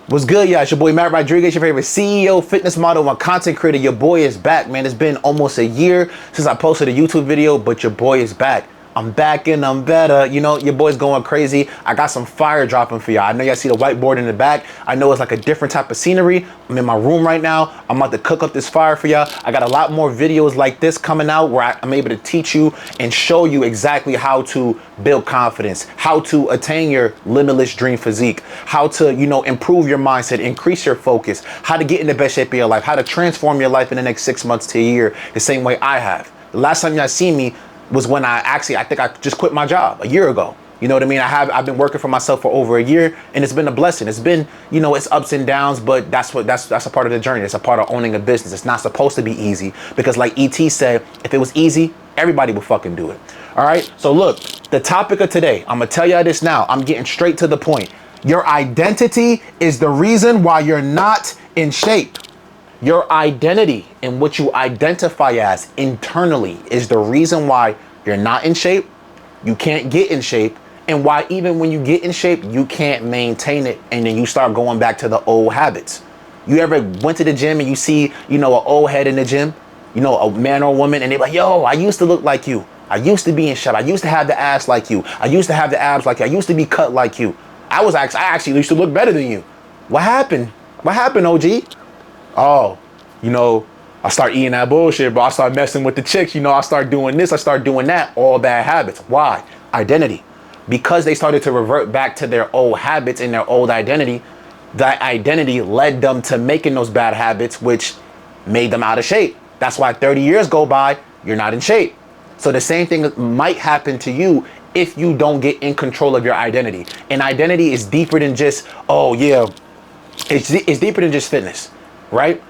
What's good, y'all? It's your boy Matt Rodriguez, your favorite CEO, fitness model, and content creator. Your boy is back, man. It's been almost a year since I posted a YouTube video, but your boy is back. I'm back and I'm better. You know, your boy's going crazy. I got some fire dropping for y'all. I know y'all see the whiteboard in the back. I know it's like a different type of scenery. I'm in my room right now. I'm about to cook up this fire for y'all. I got a lot more videos like this coming out where I'm able to teach you and show you exactly how to build confidence, how to attain your limitless dream physique, how to, improve your mindset, increase your focus, how to get in the best shape of your life, how to transform your life in the next 6 months to a year, the same way I have. The last time y'all see me was when I think I just quit my job a year ago. You know what I mean? I've been working for myself for over a year, and it's been a blessing. It's been, it's ups and downs, but that's a part of the journey. It's a part of owning a business. It's not supposed to be easy because, like ET said, if it was easy, everybody would fucking do it. All right. So look, the topic of today, I'm gonna tell y'all this now. I'm getting straight to the point. Your identity is the reason why you're not in shape. Your identity and what you identify as internally is the reason why you're not in shape, you can't get in shape, and why even when you get in shape, you can't maintain it, and then you start going back to the old habits. You ever went to the gym and you see, an old head in the gym, a man or a woman, and they're like, yo, I used to look like you. I used to be in shape. I used to have the ass like you. I used to have the abs like you. I used to be cut like you. I actually used to look better than you. What happened? What happened, OG? Oh, I start eating that bullshit, bro. I start messing with the chicks. I start doing this. I start doing that. All bad habits. Why? Identity. Because they started to revert back to their old habits and their old identity, that identity led them to making those bad habits, which made them out of shape. That's why 30 years go by, you're not in shape. So the same thing might happen to you if you don't get in control of your identity. And identity is deeper than just, it's deeper than just fitness, right?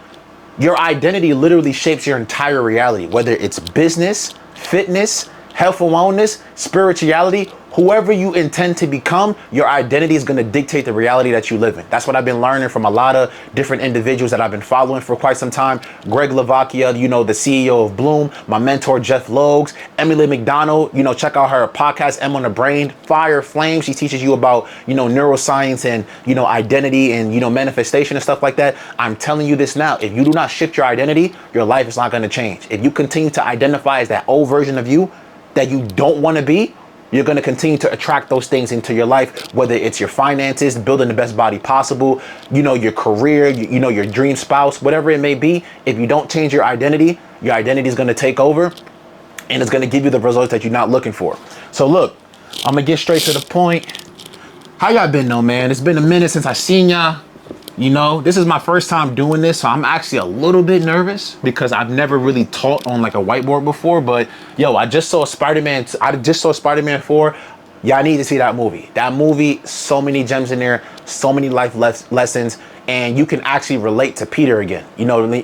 Your identity literally shapes your entire reality, whether it's business, fitness, health and wellness, spirituality, whoever you intend to become, your identity is going to dictate the reality that you live in. That's what I've been learning from a lot of different individuals that I've been following for quite some time. Greg Lavakia, the CEO of Bloom, my mentor, Jeff Logues, Emily McDonald, check out her podcast, M on the Brain, Fire Flame. She teaches you about, neuroscience and, identity and, manifestation and stuff like that. I'm telling you this now, if you do not shift your identity, your life is not going to change. If you continue to identify as that old version of you that you don't want to be, you're going to continue to attract those things into your life, whether it's your finances, building the best body possible, your career, your dream spouse, whatever it may be. If you don't change your identity is going to take over and it's going to give you the results that you're not looking for. So look, I'm going to get straight to the point. How y'all been though, man? It's been a minute since I seen y'all. This is my first time doing this, so I'm actually a little bit nervous because I've never really taught on like a whiteboard before. But I just saw Spider-Man 4. Y'all need to see that movie. That movie, so many gems in there, so many life lessons, and you can actually relate to Peter again.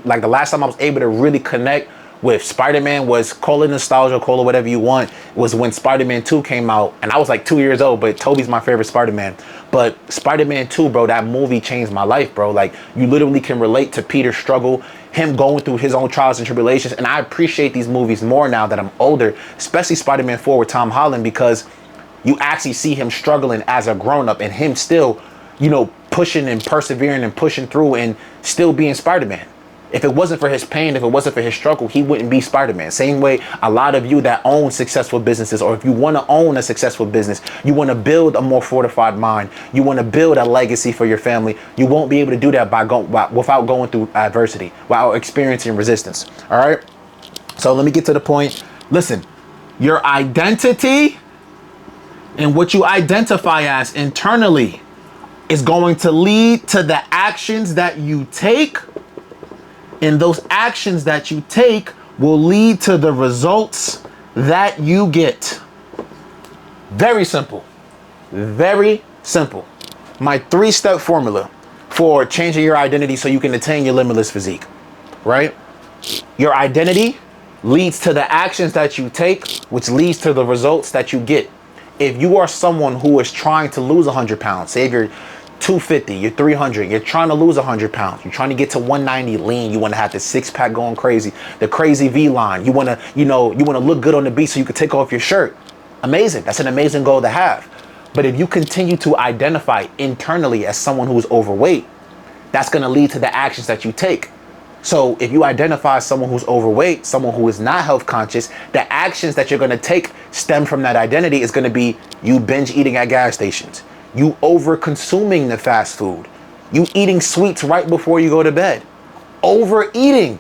Like the last time I was able to really connect with Spider-Man was, call it nostalgia, call it whatever you want, was when Spider-Man 2 came out, and I was like 2 years old, but Tobey's my favorite Spider-Man. But Spider-Man 2, bro, that movie changed my life, bro. Like, you literally can relate to Peter's struggle, him going through his own trials and tribulations, and I appreciate these movies more now that I'm older, especially Spider-Man 4 with Tom Holland, because you actually see him struggling as a grown-up and him still, pushing and persevering and pushing through and still being Spider-Man. If it wasn't for his pain, if it wasn't for his struggle, he wouldn't be Spider-Man. Same way a lot of you that own successful businesses, or if you want to own a successful business, you want to build a more fortified mind, you want to build a legacy for your family, you won't be able to do that without going through adversity, without experiencing resistance. All right? So let me get to the point. Listen, your identity and what you identify as internally is going to lead to the actions that you take. And those actions that you take will lead to the results that you get. Very simple. Very simple. My 3-step formula for changing your identity so you can attain your limitless physique, right? Your identity leads to the actions that you take, which leads to the results that you get. If you are someone who is trying to lose 100 pounds, say if you're 250, you're 300, you're trying to lose 100 pounds, you're trying to get to 190 lean, you want to have the 6-pack going crazy, the crazy V-line, you want to look good on the beach so you can take off your shirt. Amazing. That's an amazing goal to have. But if you continue to identify internally as someone who's overweight, That's going to lead to the actions that you take. So if you identify as someone who's overweight, someone who is not health conscious, the actions that you're going to take stem from that identity is going to be you binge eating at gas stations, you over consuming the fast food, you eating sweets right before you go to bed, overeating,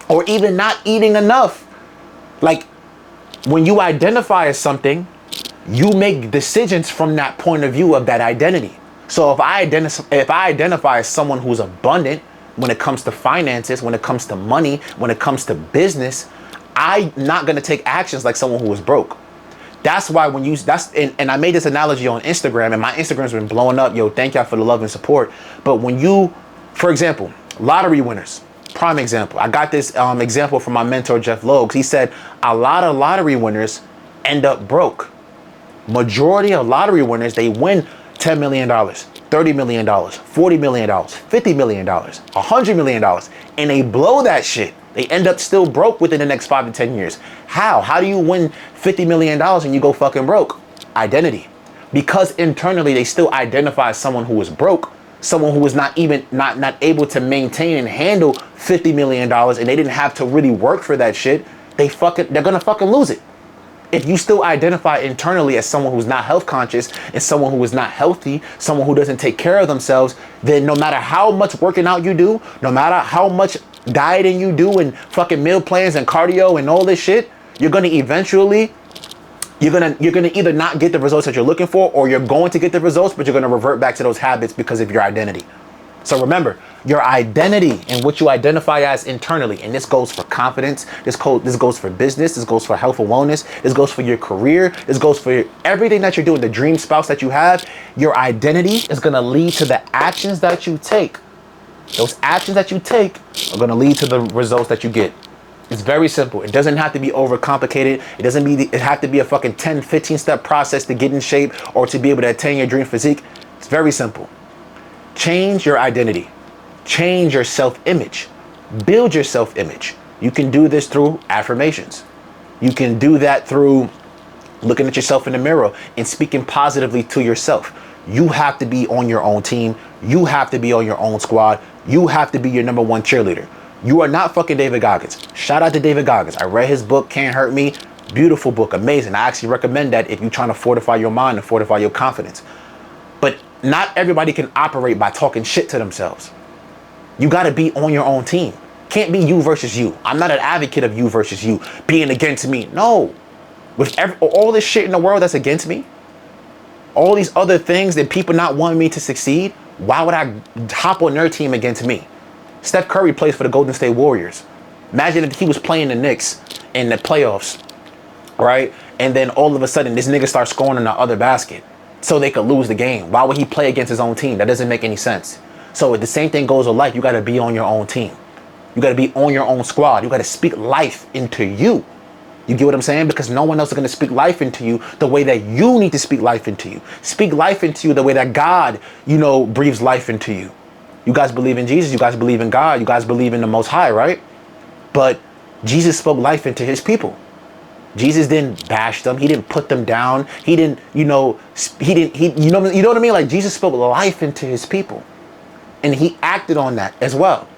or even not eating enough. Like, when you identify as something, you make decisions from that point of view of that identity. So if I identify as someone who's abundant when it comes to finances, when it comes to money, when it comes to business, I'm not going to take actions like someone who is broke. That's why when you, and I made this analogy on Instagram, and my Instagram's been blowing up. Yo, thank y'all for the love and support. But when you, for example, lottery winners, prime example. I got this example from my mentor, Jeff Logs. He said a lot of lottery winners end up broke. Majority of lottery winners, they win $10 million, $30 million, $40 million, $50 million, $100 million, and they blow that shit. They end up still broke within the next 5 to 10 years. How? How do you win $50 million and you go fucking broke? Identity. Because internally they still identify as someone who is broke, someone who is not able to maintain and handle $50 million, and they didn't have to really work for that shit. They're gonna fucking lose it. If you still identify internally as someone who's not health conscious and someone who is not healthy, someone who doesn't take care of themselves, then no matter how much working out you do, no matter how much dieting you do and fucking meal plans and cardio and all this shit, you're gonna eventually, you're gonna either not get the results that you're looking for, or you're going to get the results, but you're gonna revert back to those habits because of your identity. So remember, your identity and what you identify as internally, and this goes for confidence, this goes for business, this goes for health and wellness, this goes for your career, this goes for everything that you're doing, the dream spouse that you have. Your identity is gonna lead to the actions that you take. Those actions that you take are gonna lead to the results that you get. It's very simple. It doesn't have to be overcomplicated. It have to be a fucking 10, 15 step process to get in shape or to be able to attain your dream physique. It's very simple. Change your identity. Change your self-image. Build your self-image. You can do this through affirmations. You can do that through looking at yourself in the mirror and speaking positively to yourself. You have to be on your own team. You have to be on your own squad. You have to be your number one cheerleader. You are not fucking David Goggins. Shout out to David Goggins. I read his book, Can't Hurt Me. Beautiful book, amazing. I actually recommend that if you're trying to fortify your mind and fortify your confidence. But not everybody can operate by talking shit to themselves. You got to be on your own team. Can't be you versus you. I'm not an advocate of you versus you being against me. No. With all this shit in the world that's against me, all these other things that people not wanting me to succeed, why would I hop on their team against me? Steph Curry plays for the Golden State Warriors. Imagine if he was playing the Knicks in the playoffs, right? And then all of a sudden this nigga starts scoring in the other basket so they could lose the game. Why would he play against his own team? That doesn't make any sense. So the same thing goes with life. You got to be on your own team. You got to be on your own squad. You got to speak life into you. You get what I'm saying? Because no one else is going to speak life into you the way that you need to speak life into you. Speak life into you the way that God, breathes life into you. You guys believe in Jesus. You guys believe in God. You guys believe in the Most High, right? But Jesus spoke life into his people. Jesus didn't bash them. He didn't put them down. He didn't, you know what I mean? Like, Jesus spoke life into his people, and he acted on that as well.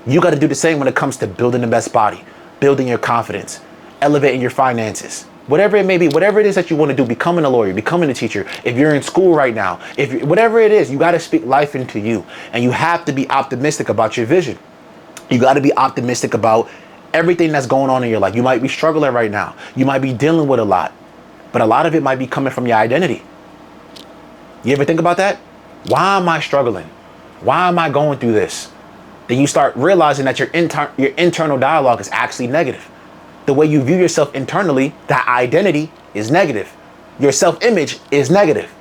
You got to do the same when it comes to building the best body, building your confidence, elevating your finances, whatever it may be, whatever it is that you want to do, becoming a lawyer, becoming a teacher. If you're in school right now, whatever it is, you got to speak life into you, and you have to be optimistic about your vision. You got to be optimistic about everything that's going on in your life. You might be struggling right now. You might be dealing with a lot, but a lot of it might be coming from your identity. You ever think about that? Why am I struggling? Why am I going through this? Then you start realizing that your internal dialogue is actually negative. The way you view yourself internally, that identity is negative. Your self-image is negative.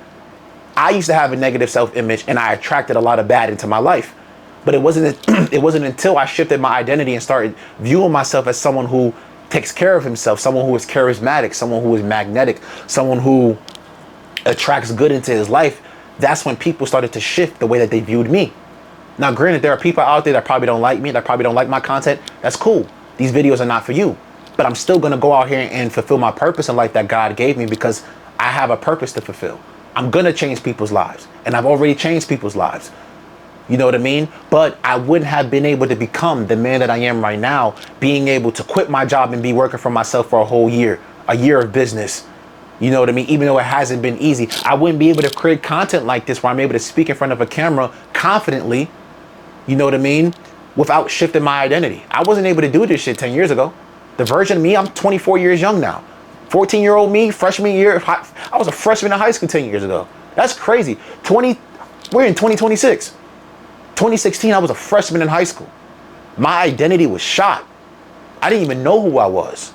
I used to have a negative self-image, and I attracted a lot of bad into my life. But it wasn't until I shifted my identity and started viewing myself as someone who takes care of himself, someone who is charismatic, someone who is magnetic, someone who attracts good into his life. That's when people started to shift the way that they viewed me. Now, granted, there are people out there that probably don't like me, that probably don't like my content. That's cool. These videos are not for you. But I'm still going to go out here and fulfill my purpose in life that God gave me, because I have a purpose to fulfill. I'm going to change people's lives, and I've already changed people's lives. You know what I mean? But I wouldn't have been able to become the man that I am right now, being able to quit my job and be working for myself for a year of business. You know what I mean? Even though it hasn't been easy, I wouldn't be able to create content like this where I'm able to speak in front of a camera confidently, you know what I mean, without shifting my identity. I wasn't able to do this shit 10 years ago. The version of me, I'm 24 years young now. 14-year-old me, freshman year, I was a freshman in high school 10 years ago. That's crazy. We're in 2026. 2016, I was a freshman in high school. My identity was shot. I didn't even know who I was.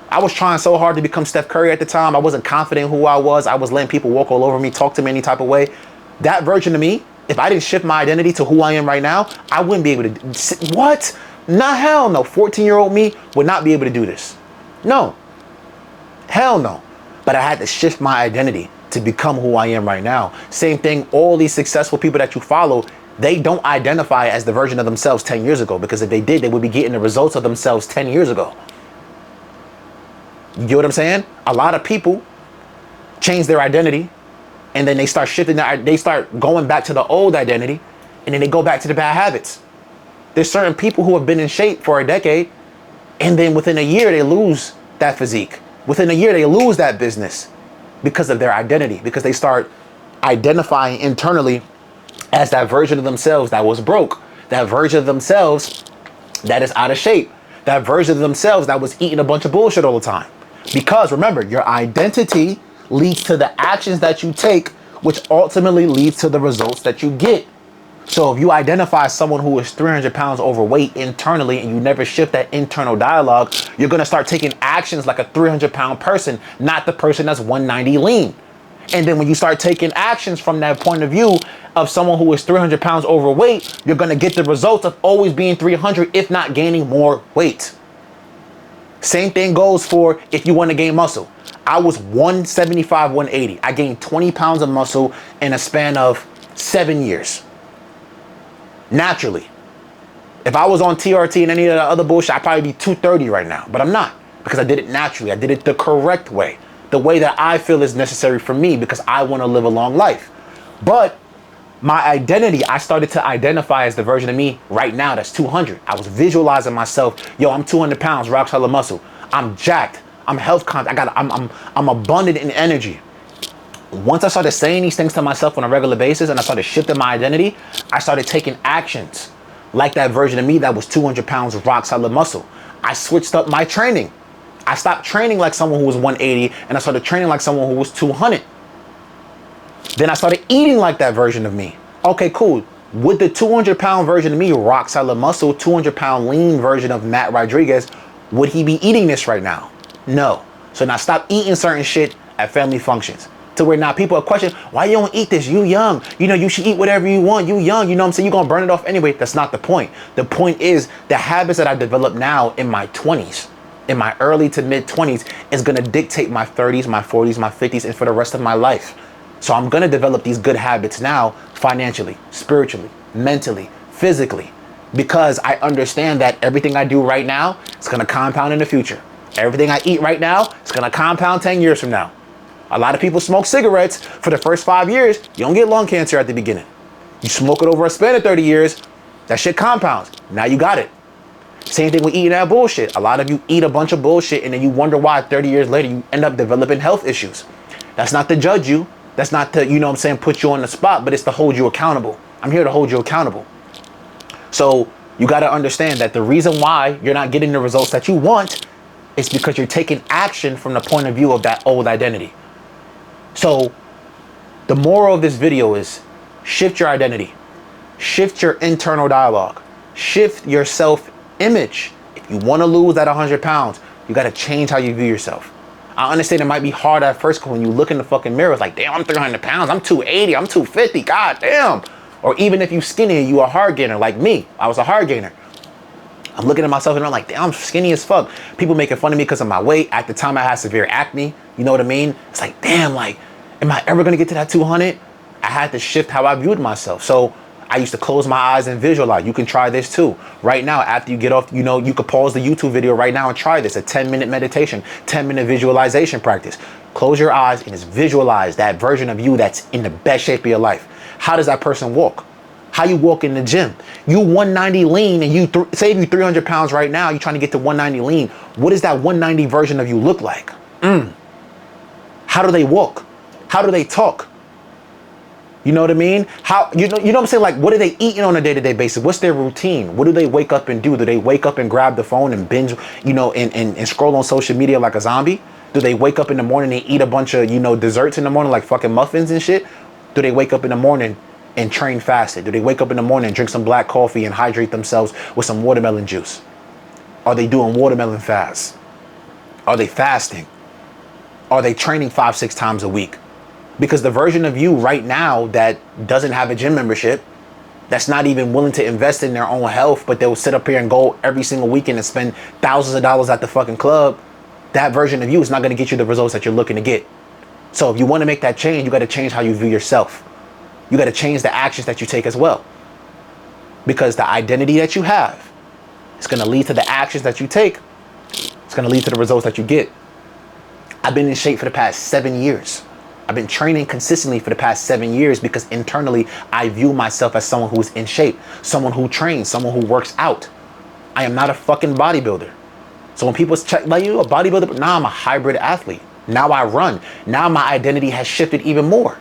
I was trying so hard to become Steph Curry at the time. I wasn't confident in who I was. I was letting people walk all over me, talk to me any type of way. That version of me, if I didn't shift my identity to who I am right now, I wouldn't be able to. What? Nah, hell no. 14-year-old me would not be able to do this. No. Hell no. But I had to shift my identity to become who I am right now. Same thing, all these successful people that you follow, they don't identify as the version of themselves 10 years ago, because if they did, they would be getting the results of themselves 10 years ago. You get what I'm saying? A lot of people change their identity and then they start shifting, they start going back to the old identity, and then they go back to the bad habits. There's certain people who have been in shape for a decade, and then within a year they lose that physique. Within a year they lose that business because of their identity, because they start identifying internally as that version of themselves that was broke, that version of themselves that is out of shape, that version of themselves that was eating a bunch of bullshit all the time. Because remember, your identity leads to the actions that you take, which ultimately leads to the results that you get. So if you identify someone who is 300 pounds overweight internally and you never shift that internal dialogue, you're going to start taking actions like a 300-pound person, not the person that's 190 lean. And then when you start taking actions from that point of view of someone who is 300 pounds overweight, you're going to get the results of always being 300, if not gaining more weight. Same thing goes for if you want to gain muscle. I was 175, 180. I gained 20 pounds of muscle in a span of 7 years. Naturally. If I was on TRT and any of the other bullshit, I'd probably be 230 right now. But I'm not, because I did it naturally. I did it the correct way. The way that I feel is necessary for me, because I want to live a long life. But my identity, I started to identify as the version of me right now that's 200. I was visualizing myself, yo, I'm 200 pounds, rock solid muscle. I'm jacked. I'm health conscious. I'm abundant in energy. Once I started saying these things to myself on a regular basis and I started shifting my identity, I started taking actions like that version of me that was 200 pounds of rock solid muscle. I switched up my training. I stopped training like someone who was 180 and I started training like someone who was 200. Then I started eating like that version of me. Okay, cool. Would the 200-pound version of me, rock solid muscle, 200-pound lean version of Matt Rodriguez, would he be eating this right now? No. So now stop eating certain shit at family functions. To where now people are questioning, why you don't eat this? You young. You know, you should eat whatever you want. You young. You know what I'm saying? You're going to burn it off anyway. That's not the point. The point is the habits that I developed now in my 20s, in my early to mid 20s, is going to dictate my 30s, my 40s, my 50s, and for the rest of my life. So I'm going to develop these good habits now, financially, spiritually, mentally, physically, because I understand that everything I do right now is going to compound in the future. Everything I eat right now is going to compound 10 years from now. A lot of people smoke cigarettes for the first 5 years. You don't get lung cancer at the beginning. You smoke it over a span of 30 years, that shit compounds. Now you got it. Same thing with eating that bullshit. A lot of you eat a bunch of bullshit and then you wonder why 30 years later you end up developing health issues. That's not to judge you. That's not to, you know what I'm saying, put you on the spot, but it's to hold you accountable. I'm here to hold you accountable. So you got to understand that the reason why you're not getting the results that you want is because you're taking action from the point of view of that old identity. So the moral of this video is shift your identity, shift your internal dialogue, shift your self-image. If you want to lose that 100 pounds, you got to change how you view yourself. I understand it might be hard at first when you look in the fucking mirror. It's like, damn, I'm 300 pounds. I'm 280. I'm 250. God damn. Or even if you skinny and you a hard gainer like me. I was a hard gainer. I'm looking at myself and I'm like, damn, I'm skinny as fuck. People making fun of me because of my weight. At the time, I had severe acne. You know what I mean? It's like, damn, like, am I ever going to get to that 200? I had to shift how I viewed myself. So I used to close my eyes and visualize. You can try this too. Right now, after you get off, you know, you could pause the YouTube video right now and try this. A 10-minute meditation, 10-minute visualization practice. Close your eyes and just visualize that version of you that's in the best shape of your life. How does that person walk? How you walk in the gym. You 190 lean and you say if you 300 pounds right now, you're trying to get to 190 lean. What does that 190 version of you look like? How do they walk? How do they talk? You know what I mean? How, you know what I'm saying? Like, what are they eating on a day-to-day basis? What's their routine? What do they wake up and do? Do they wake up and grab the phone and binge, and scroll on social media like a zombie? Do they wake up in the morning and eat a bunch of, desserts in the morning, like fucking muffins and shit? Do they wake up in the morning and train fasted? Do they wake up in the morning and drink some black coffee and hydrate themselves with some watermelon juice? Are they doing watermelon fasts? Are they fasting? Are they training 5-6 times a week? Because the version of you right now that doesn't have a gym membership, that's not even willing to invest in their own health, but they'll sit up here and go every single weekend and spend thousands of dollars at the fucking club, that version of you is not going to get you the results that you're looking to get. So if you want to make that change, you got to change how you view yourself. You got to change the actions that you take as well. Because the identity that you have is going to lead to the actions that you take. It's going to lead to the results that you get. I've been in shape for the past 7 years. I've been training consistently for the past 7 years because internally I view myself as someone who is in shape, someone who trains, someone who works out. I am not a fucking bodybuilder. So when people check, like, you a bodybuilder? Nah, I'm a hybrid athlete. Now I run. Now my identity has shifted even more.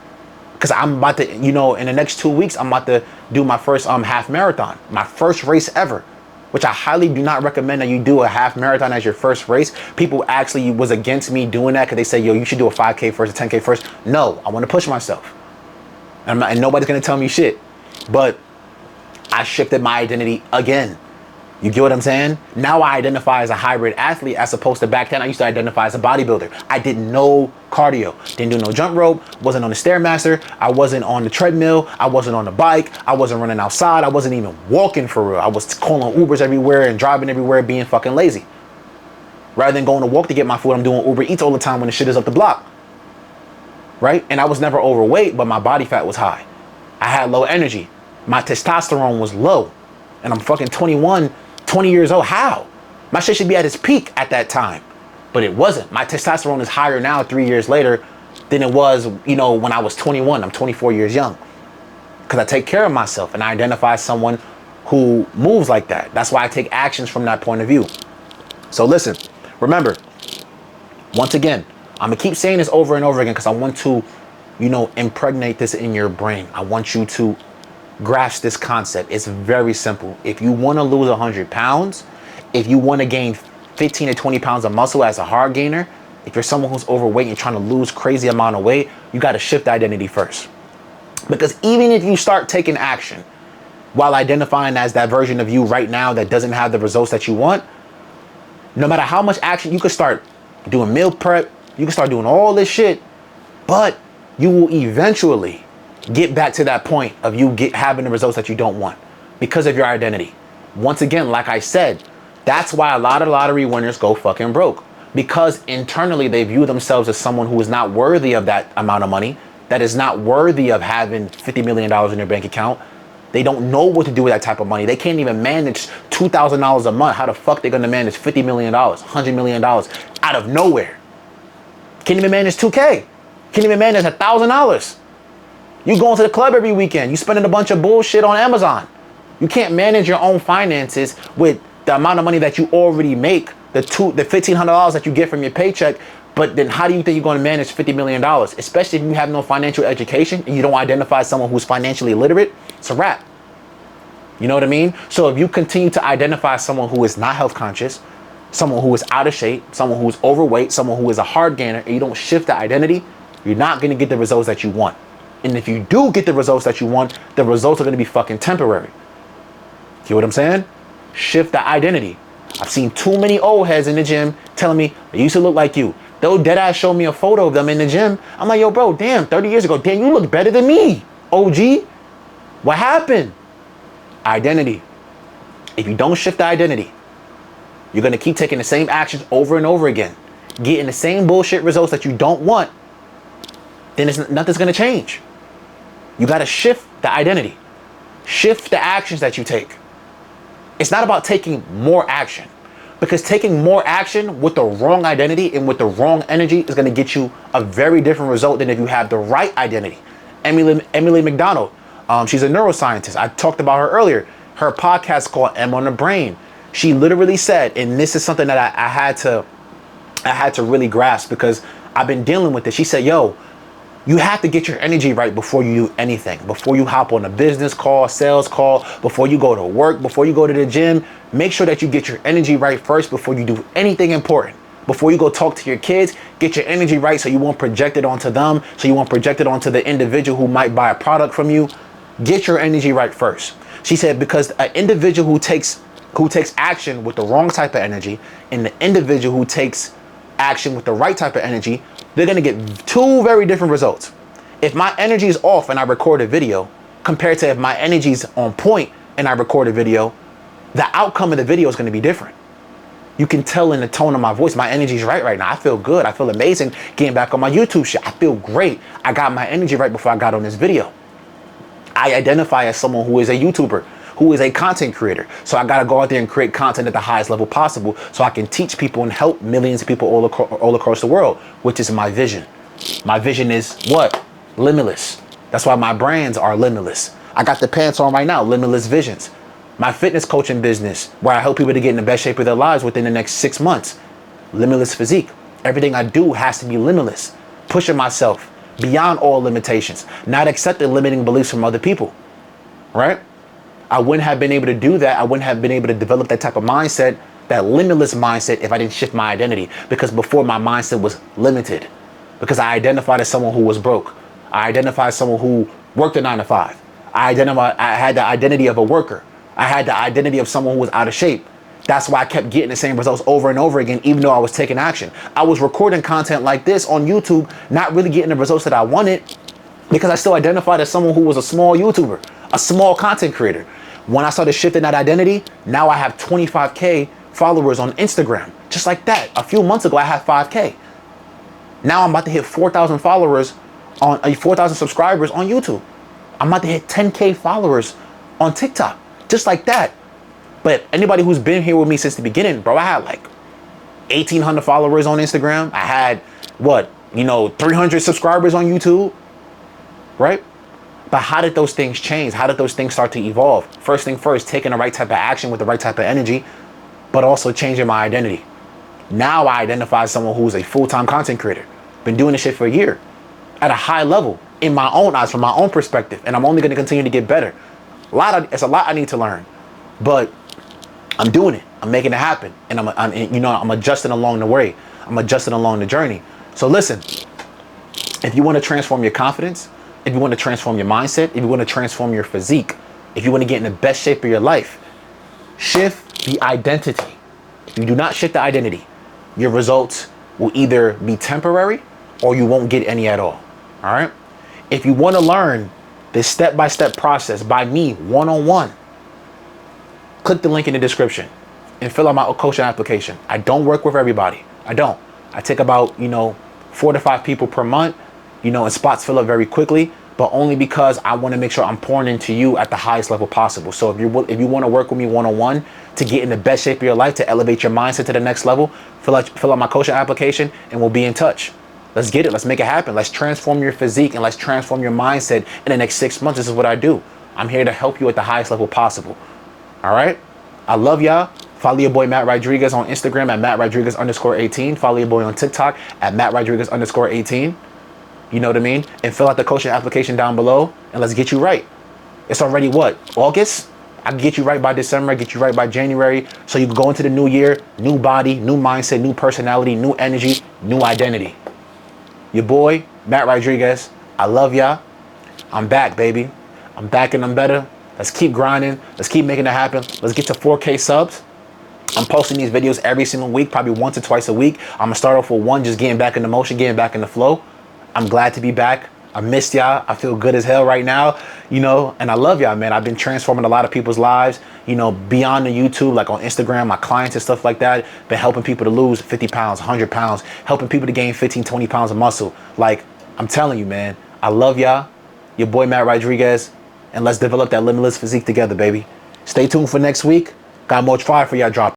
Because I'm about to, in the next 2 weeks, I'm about to do my first half marathon, my first race ever, which I highly do not recommend that you do a half marathon as your first race. People actually was against me doing that because they say, yo, you should do a 5K first, a 10K first. No, I want to push myself. And nobody's going to tell me shit. But I shifted my identity again. You get what I'm saying? Now I identify as a hybrid athlete as opposed to back then I used to identify as a bodybuilder. I did no cardio, didn't do no jump rope, wasn't on the Stairmaster, I wasn't on the treadmill, I wasn't on the bike, I wasn't running outside, I wasn't even walking for real. I was calling Ubers everywhere and driving everywhere, being fucking lazy. Rather than going to walk to get my food, I'm doing Uber Eats all the time when the shit is up the block. Right? And I was never overweight, but my body fat was high. I had low energy. My testosterone was low. And I'm fucking 21, 20 years old. How? My shit should be at its peak at that time. But it wasn't. My testosterone is higher now 3 years later than it was, when I was 21. I'm 24 years young. Because I take care of myself and I identify as someone who moves like that. That's why I take actions from that point of view. So listen, remember, once again, I'm going to keep saying this over and over again because I want to, impregnate this in your brain. I want you to grasp this concept. It's very simple. If you want to lose 100 pounds, if you want to gain 15 to 20 pounds of muscle as a hard gainer, if you're someone who's overweight and trying to lose crazy amount of weight, you got to shift identity first. Because even if you start taking action while identifying as that version of you right now that doesn't have the results that you want, no matter how much action, you could start doing meal prep, you can start doing all this shit, but you will eventually get back to that point of you having the results that you don't want because of your identity. Once again, like I said, that's why a lot of lottery winners go fucking broke, because internally they view themselves as someone who is not worthy of that amount of money, that is not worthy of having $50 million in their bank account. They don't know what to do with that type of money. They can't even manage $2,000 a month. How the fuck they gonna manage $50 million, $100 million out of nowhere? Can't even manage 2K. Can't even manage $1,000. You going to the club every weekend. You spending a bunch of bullshit on Amazon. You can't manage your own finances with the amount of money that you already make, the $1,500 that you get from your paycheck. But then how do you think you're going to manage $50 million? Especially if you have no financial education and you don't identify as someone who's financially literate. It's a wrap. You know what I mean? So if you continue to identify as someone who is not health conscious, someone who is out of shape, someone who is overweight, someone who is a hard gainer, and you don't shift the identity, you're not going to get the results that you want. And if you do get the results that you want, the results are going to be fucking temporary. See what I'm saying? Shift the identity. I've seen too many old heads in the gym telling me, I used to look like you. They'll deadass show me a photo of them in the gym. I'm like, yo, bro, damn, 30 years ago, damn, you look better than me, OG. What happened? Identity. If you don't shift the identity, you're going to keep taking the same actions over and over again, getting the same bullshit results that you don't want. Then nothing's going to change. You got to shift the identity. Shift the actions that you take. It's not about taking more action, because taking more action with the wrong identity and with the wrong energy is going to get you a very different result than if you have the right identity. Emily McDonald, She's a neuroscientist. I talked about her earlier. Her podcast called M on the Brain. She literally said, and this is something that I had to really grasp because I've been dealing with this. She said, yo, you have to get your energy right before you do anything. Before you hop on a business call, sales call, before you go to work, before you go to the gym, make sure that you get your energy right first before you do anything important. Before you go talk to your kids, get your energy right so you won't project it onto them, so you won't project it onto the individual who might buy a product from you. Get your energy right first. She said, because an individual who takes action with the wrong type of energy and the individual who takes action with the right type of energy, they're going to get two very different results. If my energy is off and I record a video compared to if my energy is on point and I record a video, the outcome of the video is going to be different. You can tell in the tone of my voice, my energy is right now. I feel good. I feel amazing getting back on my YouTube shit. I feel great. I got my energy right before I got on this video. I identify as someone who is a YouTuber, who is a content creator. So I got to go out there and create content at the highest level possible so I can teach people and help millions of people all across the world, which is my vision. My vision is what? Limitless. That's why my brands are limitless. I got the pants on right now, Limitless Visions. My fitness coaching business, where I help people to get in the best shape of their lives within the next 6 months. Limitless Physique. Everything I do has to be limitless. Pushing myself beyond all limitations, not accepting limiting beliefs from other people, right? I wouldn't have been able to do that. I wouldn't have been able to develop that type of mindset, that limitless mindset, if I didn't shift my identity. Because before, my mindset was limited. Because I identified as someone who was broke. I identified as someone who worked a 9 to 5. I had the identity of a worker. I had the identity of someone who was out of shape. That's why I kept getting the same results over and over again, even though I was taking action. I was recording content like this on YouTube, not really getting the results that I wanted, because I still identified as someone who was a small YouTuber, a small content creator. When I started shifting that identity, now I have 25K followers on Instagram. Just like that. A few months ago, I had 5K. Now I'm about to hit 4,000 followers on 4,000 subscribers on YouTube. I'm about to hit 10K followers on TikTok. Just like that. But anybody who's been here with me since the beginning, bro, I had like 1,800 followers on Instagram. I had, 300 subscribers on YouTube, right? But how did those things change? How did those things start to evolve? First thing first, taking the right type of action with the right type of energy, but also changing my identity. Now I identify as someone who's a full-time content creator. Been doing this shit for a year at a high level in my own eyes, from my own perspective. And I'm only going to continue to get better. It's a lot I need to learn, but I'm doing it. I'm making it happen. And I'm adjusting along the way. I'm adjusting along the journey. So listen, if you want to transform your confidence, if you want to transform your mindset, if you want to transform your physique, if you want to get in the best shape of your life, shift the identity. If you do not shift the identity, your results will either be temporary or you won't get any at all. All right. If you want to learn this step-by-step process by me, one-on-one, click the link in the description and fill out my coaching application. I don't work with everybody. I don't. I take about, 4 to 5 people per month, and spots fill up very quickly, but only because I want to make sure I'm pouring into you at the highest level possible. So if you want to work with me one-on-one to get in the best shape of your life, to elevate your mindset to the next level, fill out my coaching application and we'll be in touch. Let's get it. Let's make it happen. Let's transform your physique and let's transform your mindset in the next 6 months. This is what I do. I'm here to help you at the highest level possible. All right. I love y'all. Follow your boy Matt Rodriguez on Instagram at MattRodriguez_18. Follow your boy on TikTok at MattRodriguez_18. You know what I mean? And fill out the coaching application down below and let's get you right. It's already what? August? I can get you right by December, get you right by January. So you can go into the new year, new body, new mindset, new personality, new energy, new identity. Your boy, Matt Rodriguez. I love y'all. I'm back, baby. I'm back and I'm better. Let's keep grinding. Let's keep making it happen. Let's get to 4K subs. I'm posting these videos every single week, probably once or twice a week. I'm going to start off with one, just getting back in the motion, getting back in the flow. I'm glad to be back. I missed y'all. I feel good as hell right now, and I love y'all, man. I've been transforming a lot of people's lives, beyond the YouTube, like on Instagram, my clients and stuff like that. Been helping people to lose 50 pounds, 100 pounds, helping people to gain 15, 20 pounds of muscle. Like, I'm telling you, man, I love y'all. Your boy, Matt Rodriguez, and let's develop that limitless physique together, baby. Stay tuned for next week. Got more fire for y'all dropping.